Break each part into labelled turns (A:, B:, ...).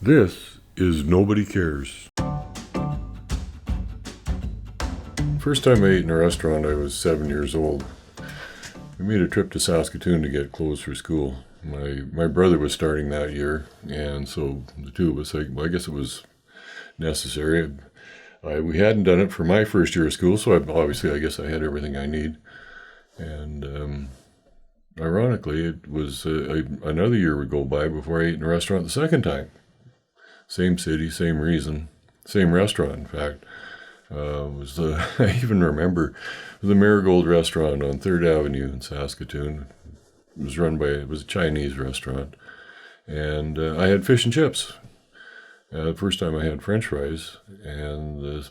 A: This is Nobody Cares. First time I ate in a restaurant, I was 7 years old. We made a trip to Saskatoon to get clothes for school. My brother was starting that year, and so the two of us, I guess it was necessary. We hadn't done it for my first year of school, so I guess I had everything I need. And ironically, it was another year would go by before I ate in a restaurant the second time. Same city, same reason, same restaurant, in fact. I even remember the Marigold restaurant on 3rd Avenue in Saskatoon. It was a Chinese restaurant. And I had fish and chips. The first time I had French fries. And the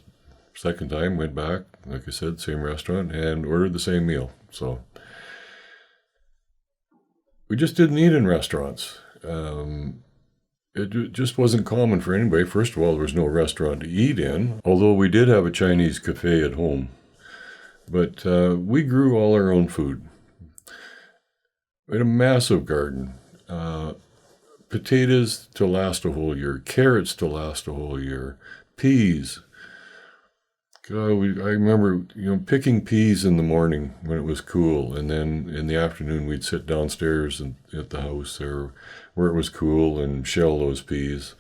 A: second time went back, like I said, same restaurant, and ordered the same meal. So we just didn't eat in restaurants. It just wasn't common for anybody. First of all, there was no restaurant to eat in, although we did have a Chinese cafe at home. But we grew all our own food. We had a massive garden. Potatoes to last a whole year, carrots to last a whole year, peas. God, I remember, picking peas in the morning when it was cool, and then in the afternoon we'd sit downstairs at the house or where it was cool and shell those peas.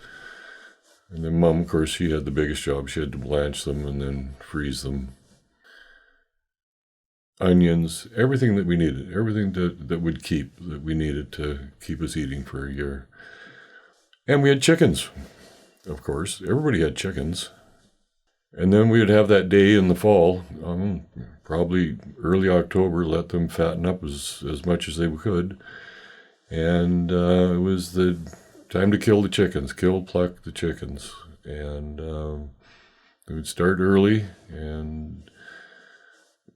A: And then Mom, of course, she had the biggest job. She had to blanch them and then freeze them. Onions, everything that we needed, everything that we needed to keep us eating for a year. And we had chickens, of course. Everybody had chickens. And then we would have that day in the fall, probably early October, let them fatten up as much as they could. And it was the time to kill the chickens, pluck the chickens. And we would start early. And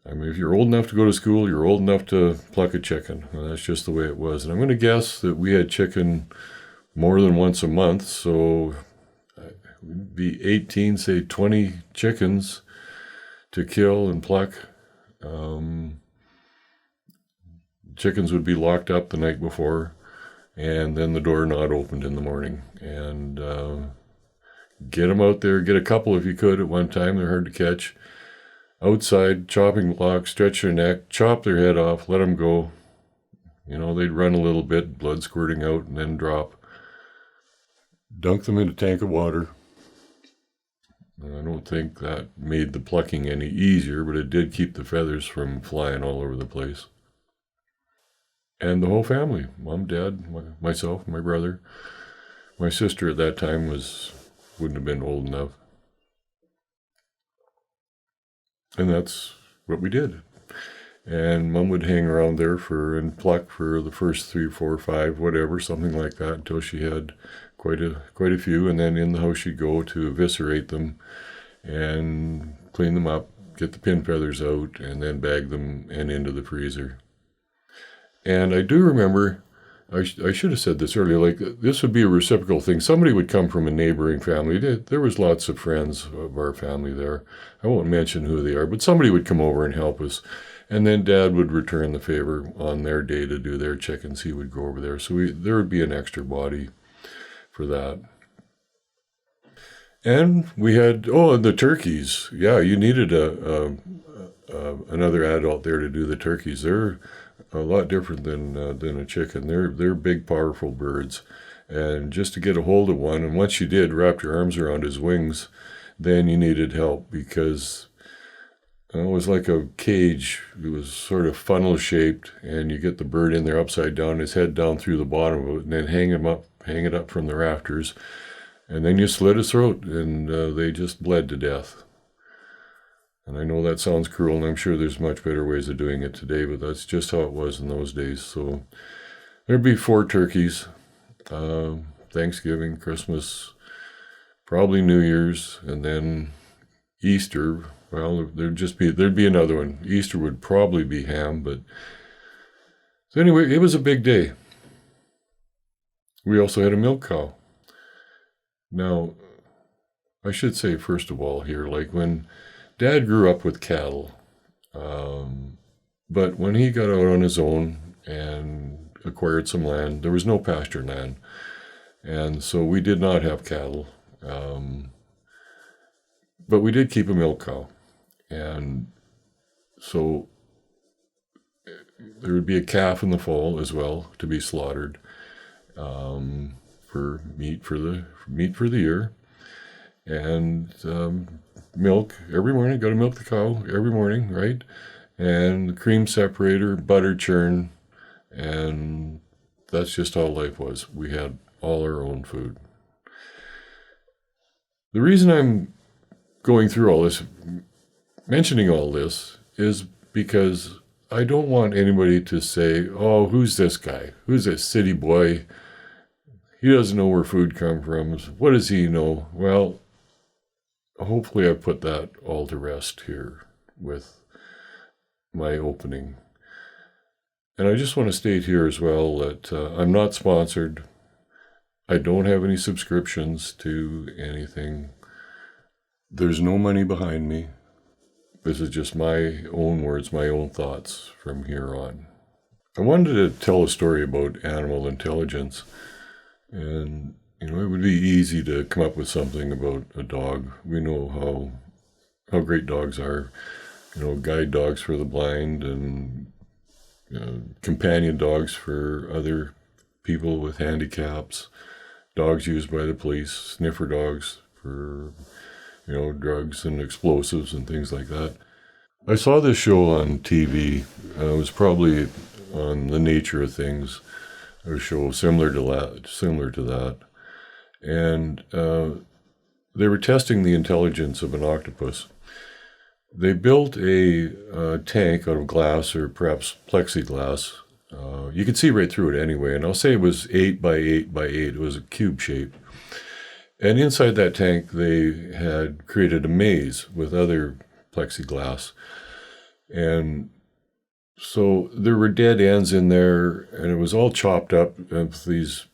A: I mean, if you're old enough to go to school, you're old enough to pluck a chicken. Well, that's just the way it was. And I'm going to guess that we had chicken more than once a month, so it'd be 18, say 20 chickens to kill and pluck. Chickens would be locked up the night before, and then the door not opened in the morning. And get them out there, get a couple if you could at one time. They're hard to catch. Outside, chopping block, stretch their neck, chop their head off, let them go. They'd run a little bit, blood squirting out, and then drop. Dunk them in a tank of water. I don't think that made the plucking any easier, but it did keep the feathers from flying all over the place. And the whole family, Mom, Dad, myself, my brother. My sister at that time wouldn't have been old enough. And that's what we did. And Mom would hang around there and pluck for the first 3, 4, 5, whatever, something like that, until she had quite a few. And then in the house she'd go to eviscerate them and clean them up, get the pin feathers out, and then bag them and into the freezer. And I do remember, I should have said this earlier, like this would be a reciprocal thing. Somebody would come from a neighboring family. There was lots of friends of our family there. I won't mention who they are, but somebody would come over and help us. And then Dad would return the favor on their day to do their chickens. He would go over there. So there would be an extra body for that. And we had, the turkeys. Yeah, you needed another adult there to do the turkeys. They're a lot different than a chicken. They're big, powerful birds. And just to get a hold of one, and once you did, wrap your arms around his wings, then you needed help because it was like a cage. It was sort of funnel-shaped, and you get the bird in there upside down, his head down through the bottom of it, and then hang it up from the rafters. And then you slit his throat, and they just bled to death. And I know that sounds cruel, and I'm sure there's much better ways of doing it today, but that's just how it was in those days. So there'd be 4 turkeys, Thanksgiving, Christmas, probably New Year's, and then Easter. Well, there'd be another one. Easter would probably be ham, but so anyway, it was a big day. We also had a milk cow. Now, I should say first of all here, like when Dad grew up with cattle, but when he got out on his own and acquired some land, there was no pasture land. And so we did not have cattle, but we did keep a milk cow. And so there would be a calf in the fall as well to be slaughtered for meat for the year, and milk every morning. Got to milk the cow every morning, right? And cream separator, butter churn, and that's just how life was. We had all our own food. The reason I'm going through all this, mentioning all this, is because I don't want anybody to say, oh, who's this guy? Who's this city boy? He doesn't know where food comes from. What does he know? Well, hopefully I put that all to rest here with my opening. And I just want to state here as well that I'm not sponsored. I don't have any subscriptions to anything. There's no money behind me. This is just my own words, my own thoughts from here on. I wanted to tell a story about animal intelligence. And, it would be easy to come up with something about a dog. We know how great dogs are. Guide dogs for the blind and companion dogs for other people with handicaps. Dogs used by the police, sniffer dogs for, drugs and explosives and things like that. I saw this show on TV. It was probably on The Nature of Things, a show similar to that. And they were testing the intelligence of an octopus. They built a tank out of glass or perhaps plexiglass. You could see right through it anyway, and I'll say it was 8 by 8 by 8. It was a cube shape. And inside that tank, they had created a maze with other plexiglass. And so there were dead ends in there, and it was all chopped up with these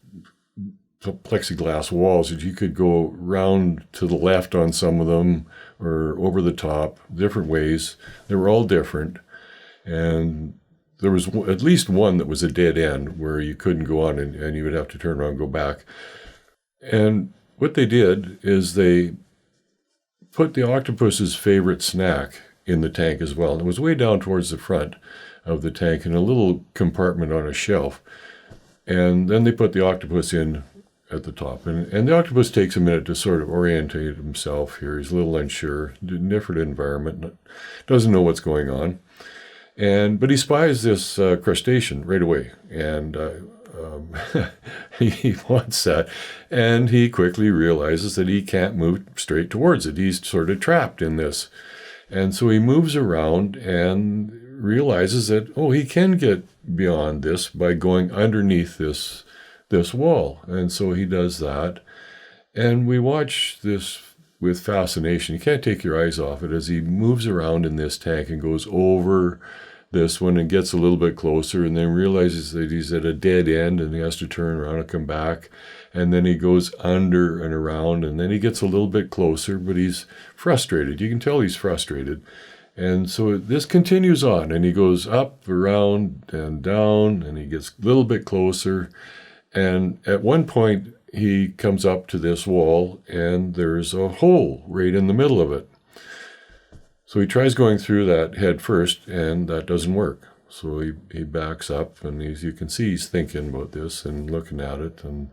A: plexiglass walls that you could go round to the left on some of them or over the top, different ways. They were all different. And there was at least one that was a dead end where you couldn't go on and you would have to turn around and go back. And what they did is they put the octopus's favorite snack in the tank as well. And it was way down towards the front of the tank in a little compartment on a shelf. And then they put the octopus in at the top. And the octopus takes a minute to sort of orientate himself here. He's a little unsure, different environment, doesn't know what's going on. But he spies this crustacean right away. And he wants that. And he quickly realizes that he can't move straight towards it. He's sort of trapped in this. And so he moves around and realizes that, he can get beyond this by going underneath this wall. And so he does that. And we watch this with fascination. You can't take your eyes off it as he moves around in this tank and goes over this one and gets a little bit closer and then realizes that he's at a dead end and he has to turn around and come back. And then he goes under and around and then he gets a little bit closer, but he's frustrated. You can tell he's frustrated. And so this continues on and he goes up, around, and down, and he gets a little bit closer. And at one point, he comes up to this wall, and there's a hole right in the middle of it. So he tries going through that head first, and that doesn't work. So he backs up, and you can see he's thinking about this and looking at it. And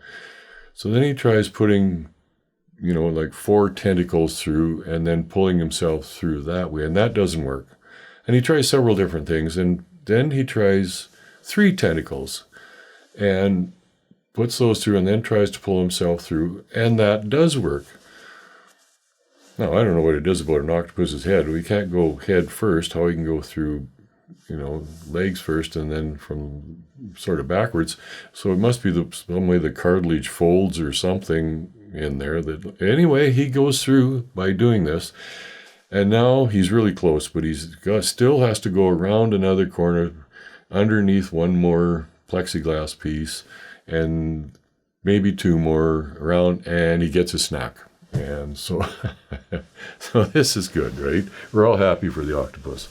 A: so then he tries putting, like 4 tentacles through, and then pulling himself through that way, and that doesn't work. And he tries several different things, and then he tries 3 tentacles, and puts those through and then tries to pull himself through, and that does work. Now, I don't know what it is about an octopus's head. We can't go head first, how he can go through, legs first and then from sort of backwards. So it must be some way the cartilage folds or something in there. Anyway, he goes through by doing this, and now he's really close, but still has to go around another corner, underneath one more plexiglass piece, and maybe 2 more around, and he gets a snack. And so, so this is good, right? We're all happy for the octopus.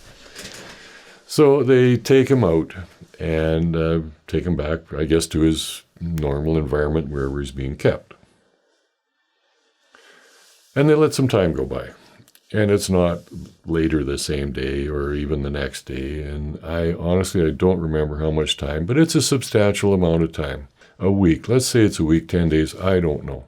A: So they take him out and take him back, I guess, to his normal environment wherever he's being kept. And they let some time go by. And it's not later the same day or even the next day. And I don't remember how much time, but it's a substantial amount of time. A week. Let's say it's a week, 10 days. I don't know.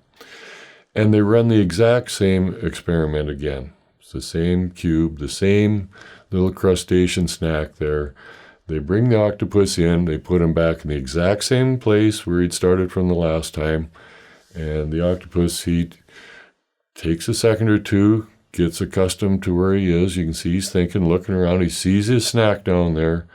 A: And they run the exact same experiment again. It's the same cube, the same little crustacean snack there. They bring the octopus in. They put him back in the exact same place where he'd started from the last time. And the octopus, he takes a second or two, gets accustomed to where he is. You can see he's thinking, looking around. He sees his snack down there,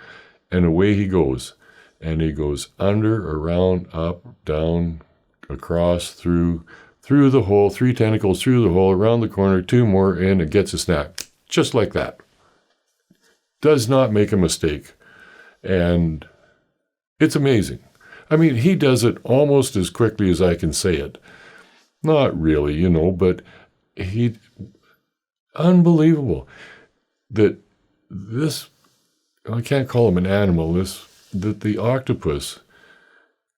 A: and away he goes. And he goes under, around, up, down, across, through the hole, 3 tentacles through the hole, around the corner, 2 more in, and gets a snack. Just like that. Does not make a mistake. And it's amazing. I mean, he does it almost as quickly as I can say it. Not really, but unbelievable that this, I can't call him an animal, that the octopus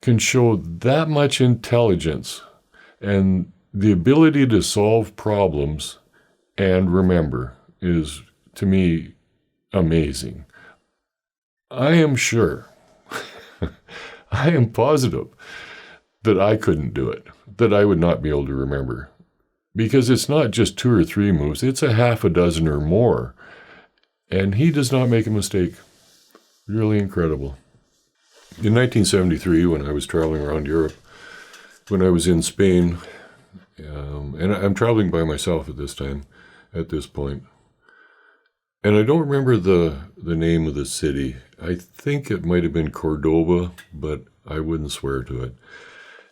A: can show that much intelligence and the ability to solve problems and remember is, to me, amazing. I am sure, I am positive that I couldn't do it, that I would not be able to remember. Because it's not just 2 or 3 moves, it's a half a dozen or more. And he does not make a mistake. Really incredible. In 1973, when I was traveling around Europe, when I was in Spain, and I'm traveling by myself at this point, and I don't remember the name of the city. I think it might have been Cordoba, but I wouldn't swear to it.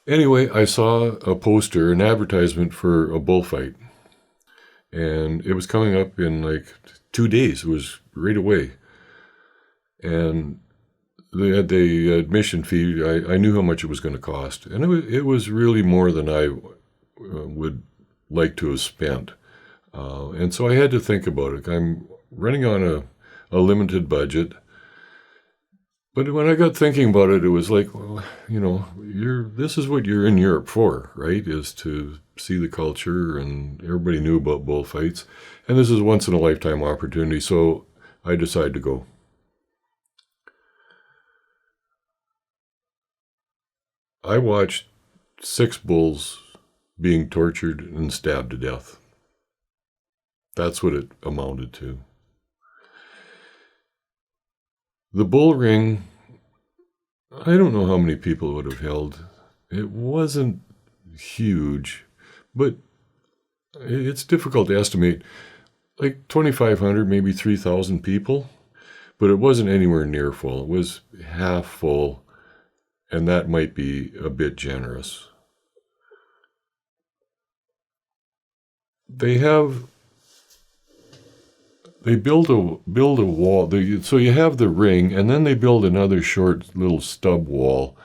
A: Anyway, I saw a poster, an advertisement for a bullfight. And it was coming up in like 2 days. It was right away. And they had the admission fee. I knew how much it was going to cost. And it was really more than I would like to have spent. And so I had to think about it. I'm running on a limited budget. But when I got thinking about it, it was like, well, this is what you're in Europe for, right? Is to see the culture, and everybody knew about bullfights. And this is a once-in-a-lifetime opportunity, so I decided to go. I watched 6 bulls being tortured and stabbed to death. That's what it amounted to. The bull ring, I don't know how many people it would have held. It wasn't huge, but it's difficult to estimate. Like 2,500, maybe 3,000 people, but it wasn't anywhere near full. It was half full, and that might be a bit generous. They build a wall. So you have the ring, and then they build another short little stub wall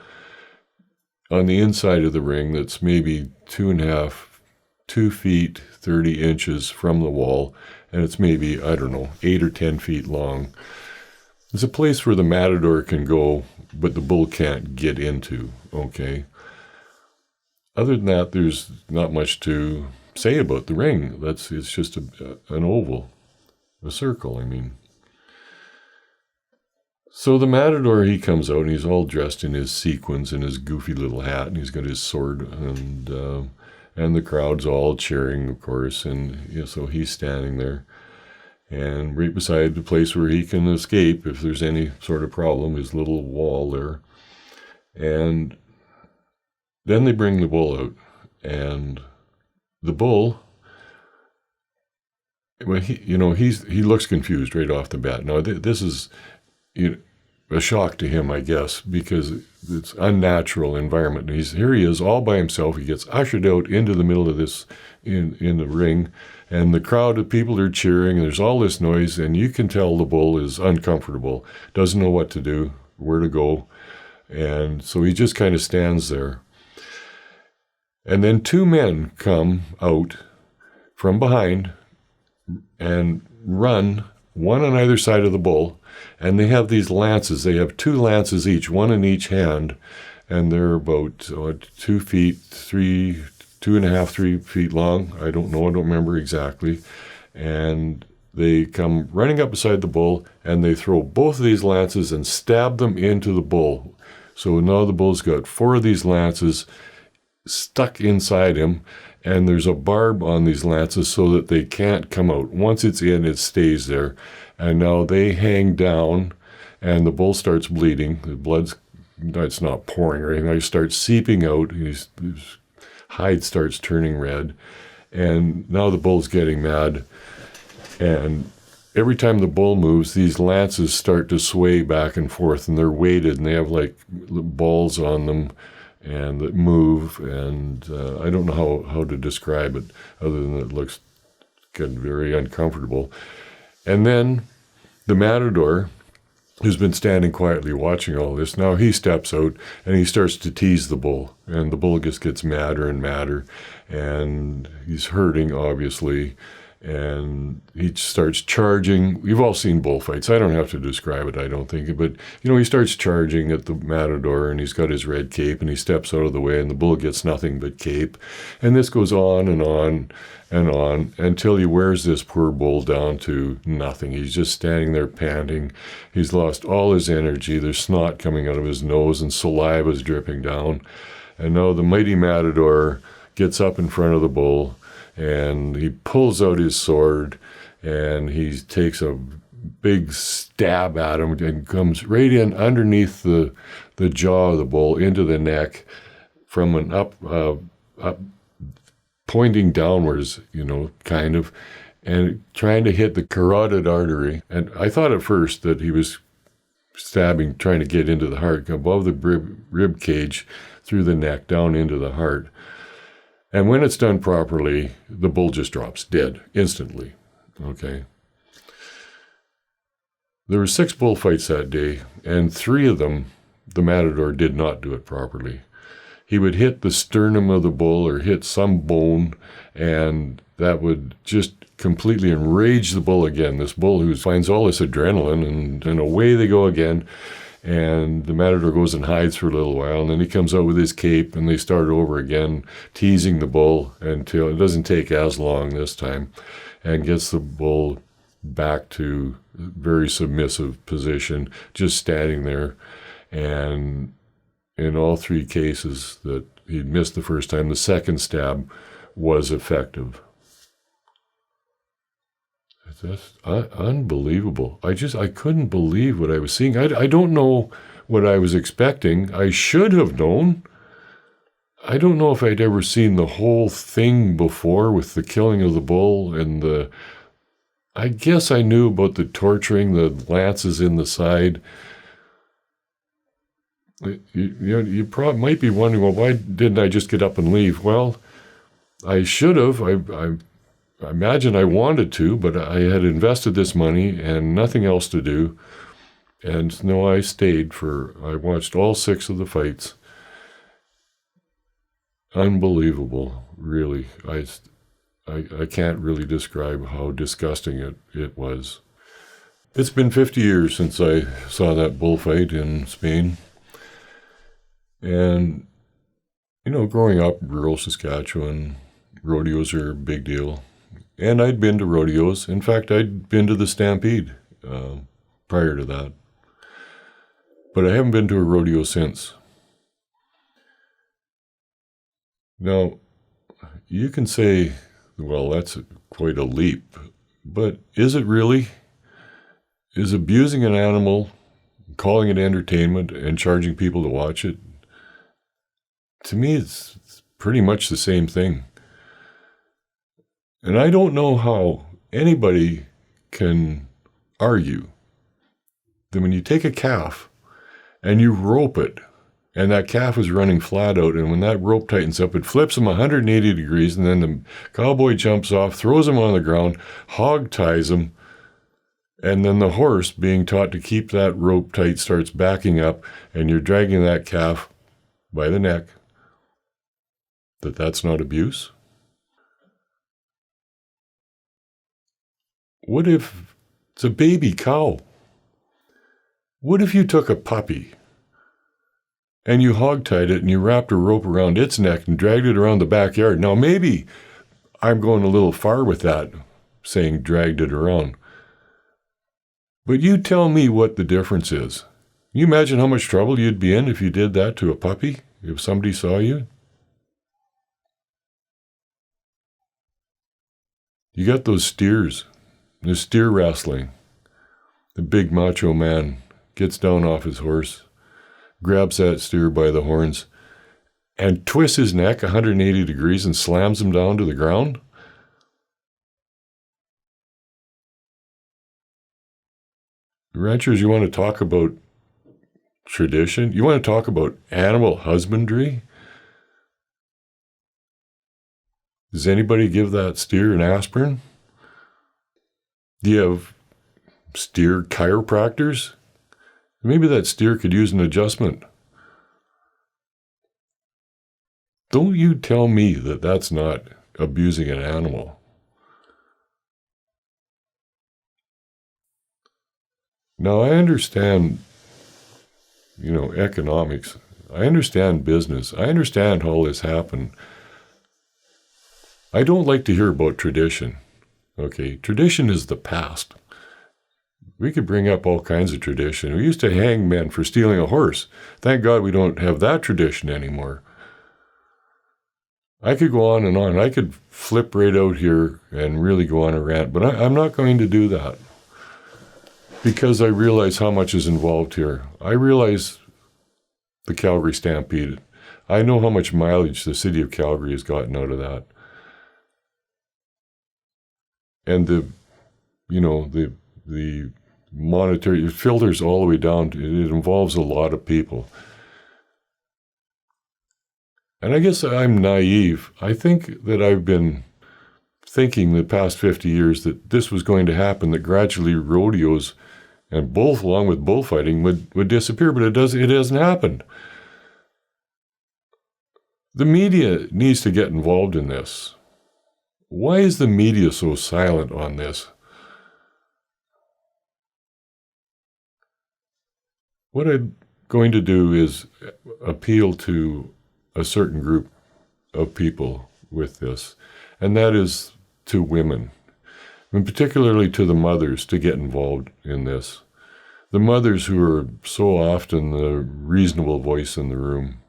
A: on the inside of the ring that's maybe 2 feet, 30 inches from the wall, and it's maybe, 8 or 10 feet long. It's a place where the matador can go, but the bull can't get into, okay? Other than that, there's not much to say about the ring. It's just an oval. A circle, So the matador, he comes out, and he's all dressed in his sequins and his goofy little hat, and he's got his sword, and the crowd's all cheering, of course, and so he's standing there, and right beside the place where he can escape if there's any sort of problem, his little wall there, and then they bring the bull out, and the bull, well, he looks confused right off the bat. Now, this is a shock to him, I guess, because it's unnatural environment. Here he is all by himself. He gets ushered out into the middle of this in the ring, and the crowd of people are cheering, and there's all this noise, and you can tell the bull is uncomfortable, doesn't know what to do, where to go, and so he just kind of stands there. And then 2 men come out from behind and run, one on either side of the bull, and they have these lances. They have 2 lances each, one in each hand, and they're about 2 feet, 2.5, 3 feet long. I don't know. I don't remember exactly. And they come running up beside the bull, and they throw both of these lances and stab them into the bull. So now the bull's got 4 of these lances stuck inside him, and there's a barb on these lances so that they can't come out. Once it's in, it stays there. And now they hang down, and the bull starts bleeding. The blood's, it's not pouring or anything. It starts seeping out. His hide starts turning red. And now the bull's getting mad. And every time the bull moves, these lances start to sway back and forth, and they're weighted, and they have like balls on them and that move. And I don't know how to describe it other than it looks getting very uncomfortable. And then the matador, who's been standing quietly watching all this, now he steps out and he starts to tease the bull. And the bull just gets madder and madder. And he's hurting, obviously. And he starts charging. You've all seen bullfights. I don't have to describe it, I don't think. But, he starts charging at the matador, and he's got his red cape, and he steps out of the way, and the bull gets nothing but cape. And this goes on and on and on until he wears this poor bull down to nothing. He's just standing there panting. He's lost all his energy. There's snot coming out of his nose, and saliva's dripping down. And now the mighty matador gets up in front of the bull, and he pulls out his sword, and he takes a big stab at him and comes right in underneath the jaw of the bull into the neck from an up pointing downwards, kind of, and trying to hit the carotid artery. And I thought at first that he was stabbing, trying to get into the heart, above the rib cage, through the neck, down into the heart. And when it's done properly, the bull just drops dead instantly. Okay. There were 6 bullfights that day, and 3 of them, the matador did not do it properly. He would hit the sternum of the bull or hit some bone, and that would just completely enrage the bull again. This bull who finds all this adrenaline, and away they go again. And the matador goes and hides for a little while, and then he comes out with his cape, and they start over again, teasing the bull until it doesn't take as long this time, and gets the bull back to a very submissive position, just standing there. And in all 3 cases that he'd missed the first time, the second stab was effective. That's unbelievable. I couldn't believe what I was seeing. I don't know what I was expecting. I should have known. I don't know if I'd ever seen the whole thing before with the killing of the bull and I guess I knew about the torturing, the lances in the side. You probably might be wondering, well, why didn't I just get up and leave? Well, I should have. I imagine I wanted to, but I had invested this money and nothing else to do. And no, I stayed I watched all 6 of the fights. Unbelievable, really. I can't really describe how disgusting it was. It's been 50 years since I saw that bullfight in Spain. And, growing up in rural Saskatchewan, rodeos are a big deal. And I'd been to rodeos. In fact, I'd been to the Stampede prior to that. But I haven't been to a rodeo since. Now, you can say, well, that's quite a leap. But is it really? Is abusing an animal, calling it entertainment, and charging people to watch it? To me, it's pretty much the same thing. And I don't know how anybody can argue that when you take a calf and you rope it, and that calf is running flat out, and when that rope tightens up, it flips him 180 degrees, and then the cowboy jumps off, throws him on the ground, hog ties him, and then the horse, being taught to keep that rope tight, starts backing up, and you're dragging that calf by the neck. That's not abuse? What if it's a baby cow? What if you took a puppy and you hogtied it and you wrapped a rope around its neck and dragged it around the backyard. Now, maybe I'm going a little far with that, saying dragged it around. But you tell me what the difference is. Can you imagine how much trouble you'd be in if you did that to a puppy, if somebody saw you? You got those steers, the steer wrestling. The big macho man gets down off his horse, grabs that steer by the horns, and twists his neck 180 degrees and slams him down to the ground? Ranchers, you want to talk about tradition? You want to talk about animal husbandry? Does anybody give that steer an aspirin? Do you have steer chiropractors? Maybe that steer could use an adjustment. Don't you tell me that that's not abusing an animal. Now, I understand, economics. I understand business. I understand how all this happened. I don't like to hear about tradition. Okay, tradition is the past. We could bring up all kinds of tradition. We used to hang men for stealing a horse. Thank God we don't have that tradition anymore. I could go on and on. I could flip right out here and really go on a rant, but I'm not going to do that because I realize how much is involved here. I realize the Calgary Stampede. I know how much mileage the city of Calgary has gotten out of that. And the monetary, it filters all the way down. It involves a lot of people. And I guess I'm naive. I think that I've been thinking the past 50 years that this was going to happen, that gradually rodeos and along with bullfighting would disappear, but it hasn't happened. The media needs to get involved in this. Why is the media so silent on this? What I'm going to do is appeal to a certain group of people with this, and that is to women, and particularly to the mothers, to get involved in this. The mothers who are so often the reasonable voice in the room.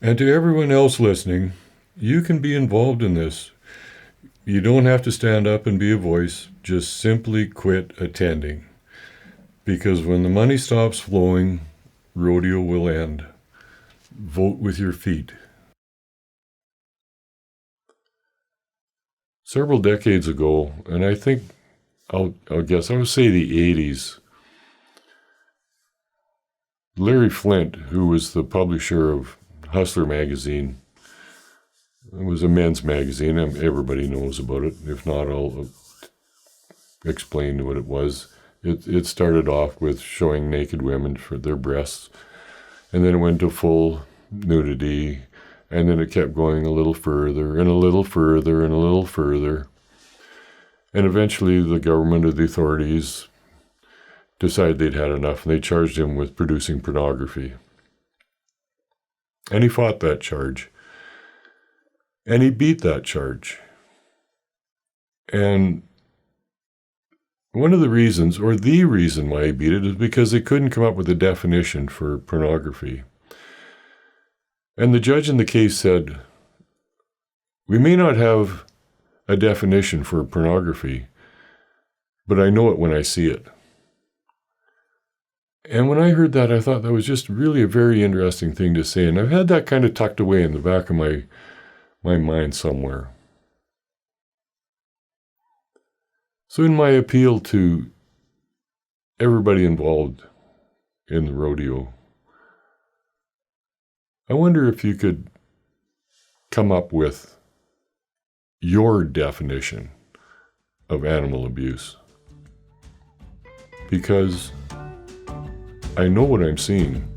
A: And to everyone else listening, you can be involved in this. You don't have to stand up and be a voice, just simply quit attending. Because when the money stops flowing, rodeo will end. Vote with your feet. Several decades ago, and I think I'll guess I would say the 80s, Larry Flint, who was the publisher of Hustler magazine, it was a men's magazine, and everybody knows about it. If not, I'll explain what it was. It started off with showing naked women for their breasts, and then it went to full nudity, and then it kept going a little further, and a little further, and a little further. And eventually the government or the authorities decided they'd had enough, and they charged him with producing pornography. And he fought that charge. And he beat that charge. And one of the reasons, or the reason why he beat it, is because they couldn't come up with a definition for pornography. And the judge in the case said, "We may not have a definition for pornography, but I know it when I see it." And when I heard that, I thought that was just really a very interesting thing to say. And I've had that kind of tucked away in the back of my mind somewhere. So in my appeal to everybody involved in the rodeo, I wonder if you could come up with your definition of animal abuse. Because I know what I'm seeing.